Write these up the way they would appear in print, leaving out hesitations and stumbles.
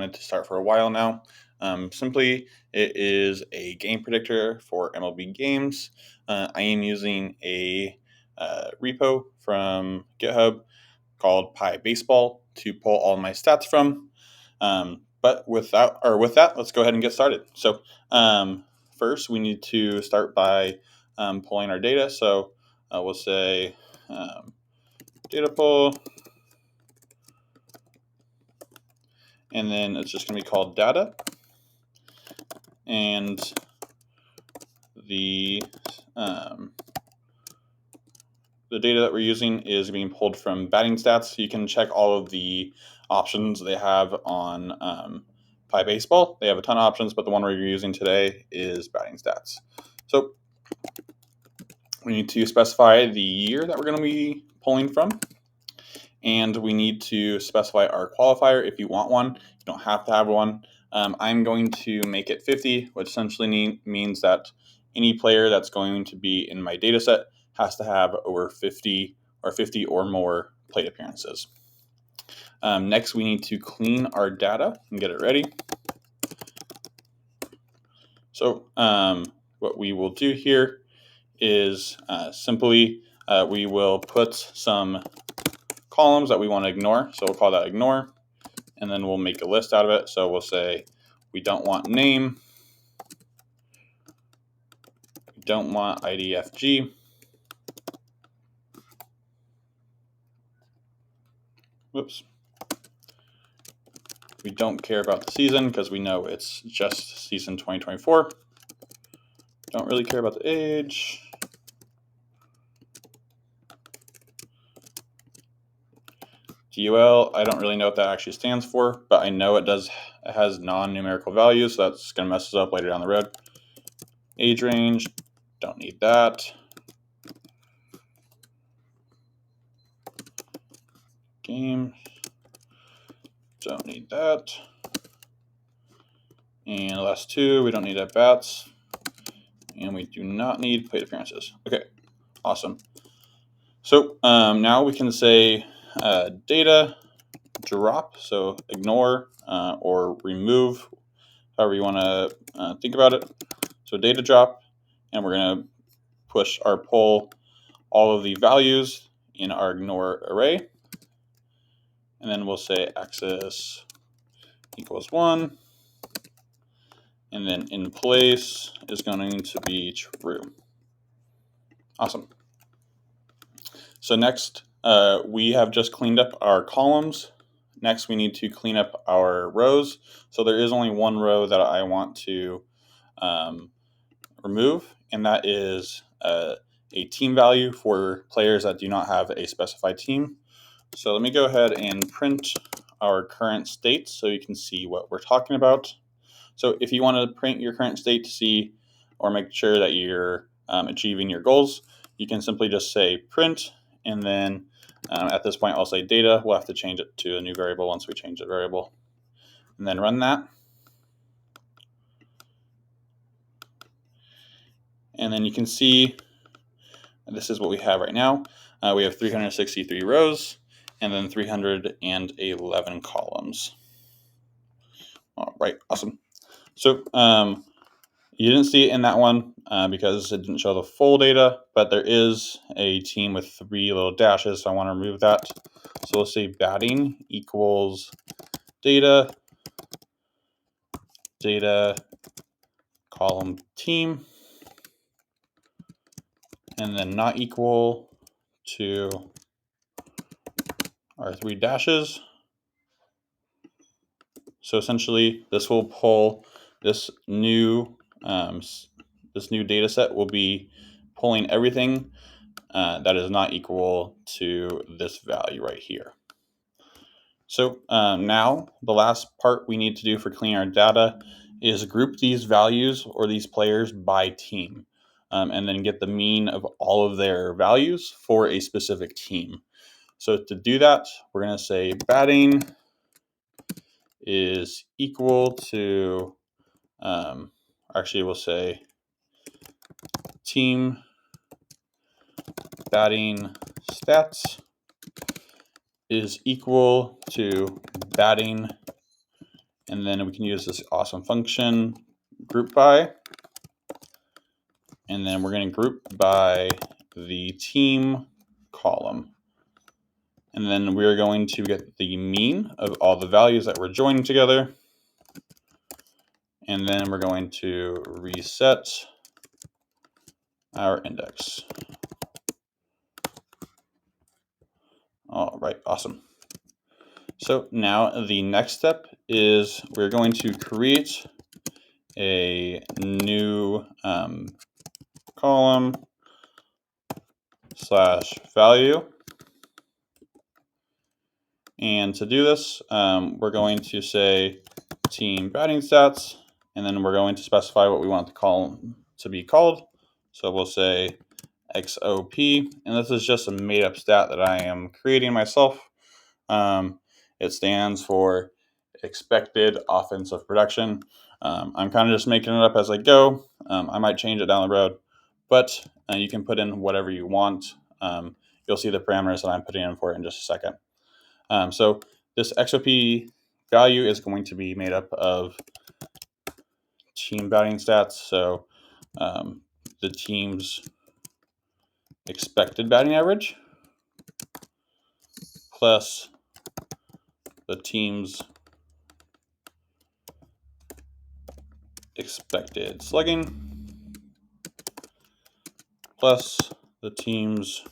wanted to start for a while now. Simply, it is a game predictor for MLB games. I am using a repo from GitHub called PyBaseball to pull all my stats from. But with that, let's go ahead and get started. So first, we need to start by pulling our data. So we'll say data pull, and then it's just going to be called data. And the data that we're using is being pulled from batting stats. You can check all of the options they have on PyBaseball. They have a ton of options, but the one we're using today is batting stats. So we need to specify the year that we're going to be pulling from. And we need to specify our qualifier if you want one. You don't have to have one. I'm going to make it 50, which essentially means that any player that's going to be in my data set has to have over 50 or more plate appearances. Next, we need to clean our data and get it ready. So what we will do here is simply we will put some columns that we want to ignore. So we'll call that ignore, and then we'll make a list out of it. So we'll say we don't want name, we don't want IDFG, whoops. We don't care about the season because we know it's just season 2024. Don't really care about the age. DUL, I don't really know what that actually stands for, but I know it has non-numerical values, so that's going to mess us up later down the road. Age range, don't need that. Game, don't need that. And the last two, we don't need at bats. And we do not need plate appearances. Okay, awesome. So now we can say data drop, so ignore or remove, however you want to think about it. So data drop, and we're going to push our pull all of the values in our ignore array. And then we'll say axis equals 1. And then in place is going to be true. Awesome. So next, we have just cleaned up our columns. Next, we need to clean up our rows. So there is only one row that I want to remove, and that is a team value for players that do not have a specified team. So let me go ahead and print our current state so you can see what we're talking about. So if you want to print your current state to see or make sure that you're achieving your goals, you can simply just say print, and then at this point I'll say data. We'll have to change it to a new variable once we change the variable, and then run that. And then you can see this is what we have right now. We have 363 rows and then 311 columns. All right, awesome. So you didn't see it in that one because it didn't show the full data, but there is a team with 3 little dashes, so I want to remove that. So we'll say batting equals data, column team, and then not equal to our 3 dashes. So essentially, this will pull this new data set will be pulling everything that is not equal to this value right here. So now the last part we need to do for cleaning our data is group these values or these players by team, and then get the mean of all of their values for a specific team. So to do that, we're going to say batting is equal to, actually we'll say team batting stats is equal to batting And then we can use this awesome function, group by. And then we're going to group by the team column. And then we're going to get the mean of all the values that we're joining together. And then we're going to reset our index. All right, awesome. So now the next step is we're going to create a new column / value. And to do this, we're going to say team batting stats, and then we're going to specify what we want the column to be called. So we'll say XOP, and this is just a made-up stat that I am creating myself. It stands for expected offensive production. I'm kind of just making it up as I go. I might change it down the road, but you can put in whatever you want. You'll see the parameters that I'm putting in for it in just a second. So this XOP value is going to be made up of team batting stats. So the team's expected batting average plus the team's expected slugging plus the team's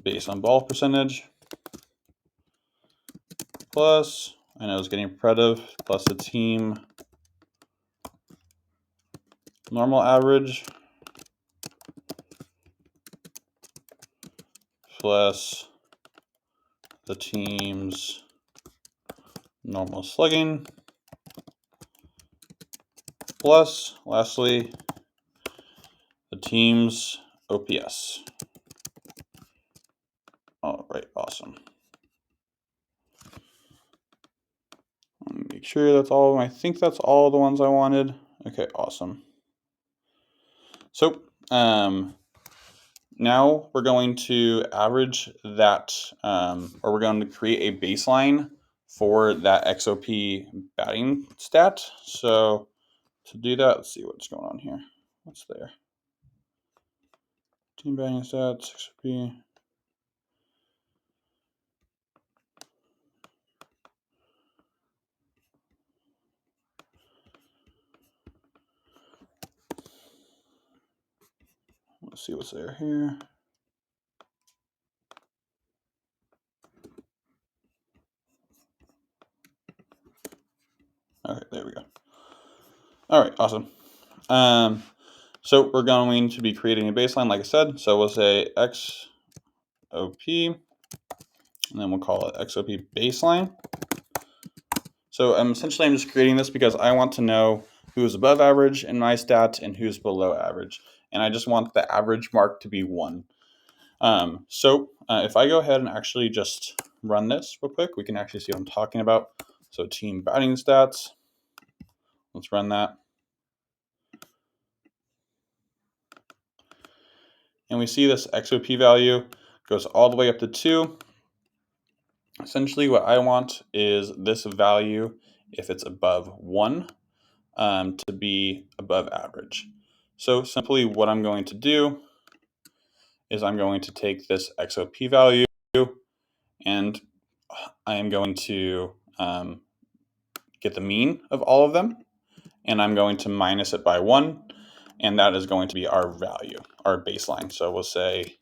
base on ball percentage plus, I know it's getting repetitive, plus the team normal average plus the team's normal slugging plus, lastly, the team's OPS. All right, awesome. Let me make sure that's all. I think that's all the ones I wanted. Okay, awesome. So now we're going to average that, or we're going to create a baseline for that XOP batting stat. So to do that, let's see what's going on here. What's there? Team batting stats, XOP. Let's see what's there here. Okay, there we go. All right, awesome. So we're going to be creating a baseline, like I said. So we'll say XOP, and then we'll call it XOP baseline. So essentially I'm just creating this because I want to know who's above average in my stat and who's below average. And I just want the average mark to be 1. So if I go ahead and actually just run this real quick, we can actually see what I'm talking about. So team batting stats, let's run that. And we see this XOP value goes all the way up to 2. Essentially what I want is this value, if it's above 1, to be above average. So simply what I'm going to do is I'm going to take this XOP value and I am going to get the mean of all of them, and I'm going to minus it by 1, and that is going to be our value, our baseline. So we'll say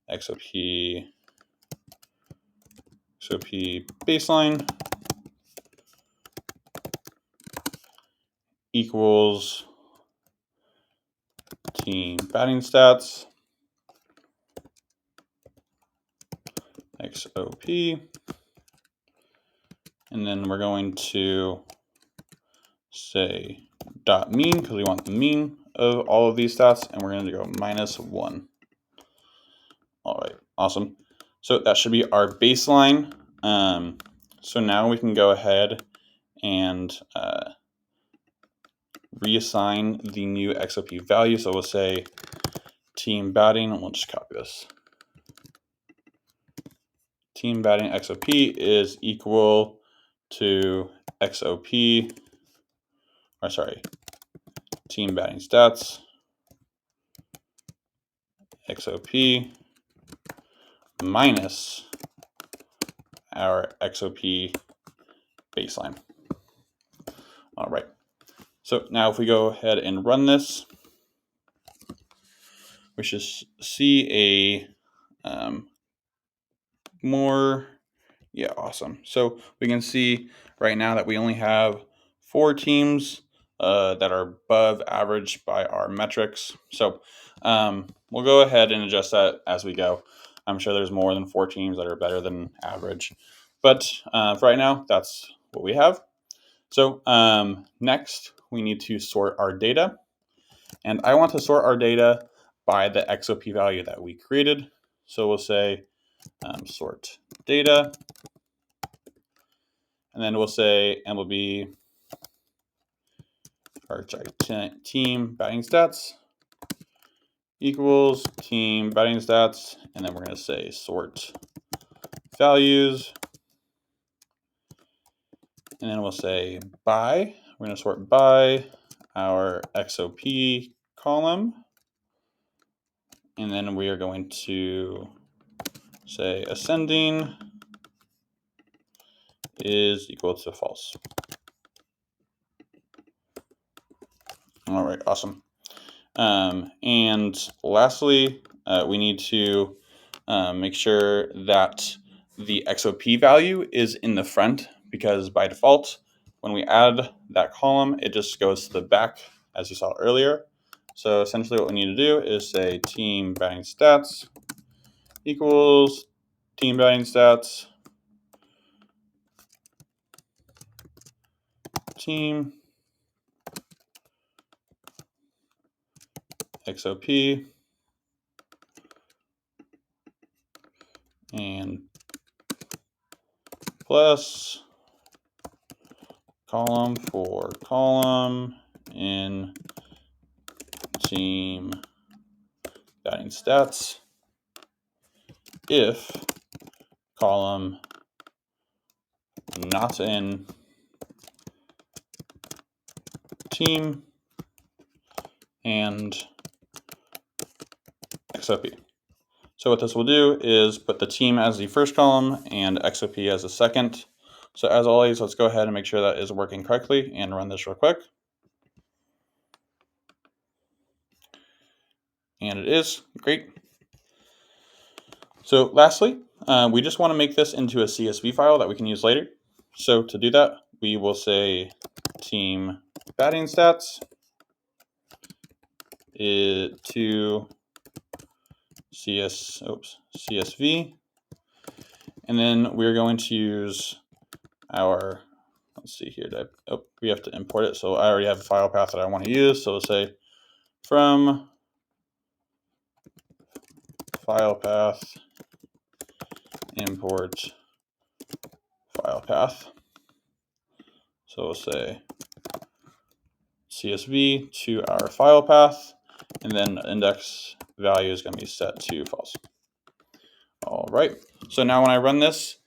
XOP baseline equals team batting stats XOP, and then we're going to say dot mean because we want the mean of all of these stats, and we're going to go minus 1. All right, awesome. So that should be our baseline. So now we can go ahead and reassign the new XOP value. So we'll say team batting, and we'll just copy this. team batting XOP is equal to XOP, or sorry, team batting stats, XOP minus our XOP baseline. All right. So now if we go ahead and run this, we should see a awesome. So we can see right now that we only have 4 teams that are above average by our metrics. So we'll go ahead and adjust that as we go. I'm sure there's more than 4 teams that are better than average. But for right now, that's what we have. So next, we need to sort our data. And I want to sort our data by the XOP value that we created. So we'll say sort data. And then we'll say MLB, or sorry, team batting stats equals team batting stats. And then we're going to say sort values. And then we'll say by. We're going to sort by our XOP column. And then we are going to say ascending is equal to false. All right, awesome. And lastly, we need to make sure that the XOP value is in the front, because by default, when we add that column, it just goes to the back, as you saw earlier. So essentially what we need to do is say team batting stats equals team batting stats team XOP and plus column for column in team batting stats if column not in team and XOP. So what this will do is put the team as the first column and XOP as the second. So as always, let's go ahead and make sure that is working correctly and run this real quick. And it is. Great. So lastly, we just want to make this into a CSV file that we can use later. So to do that, we will say team batting stats to CSV. And then we're going to use our, let's see here, we have to import it. So I already have a file path that I want to use. So we'll say from file path, import file path. So we'll say CSV to our file path, and then index value is going to be set to false. All right. So now when I run this,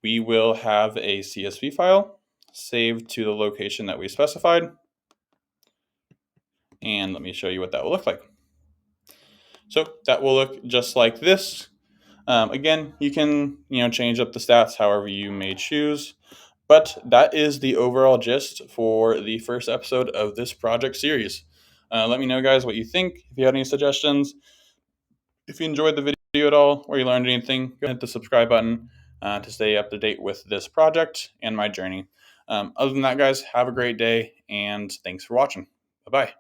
we will have a CSV file saved to the location that we specified. And let me show you what that will look like. So that will look just like this. Again, you can change up the stats however you may choose. But that is the overall gist for the first episode of this project series. Let me know, guys, what you think. If you have any suggestions, if you enjoyed the video at all or you learned anything, go ahead and hit the subscribe button to stay up to date with this project and my journey. Other than that, guys, have a great day, and thanks for watching. Bye-bye.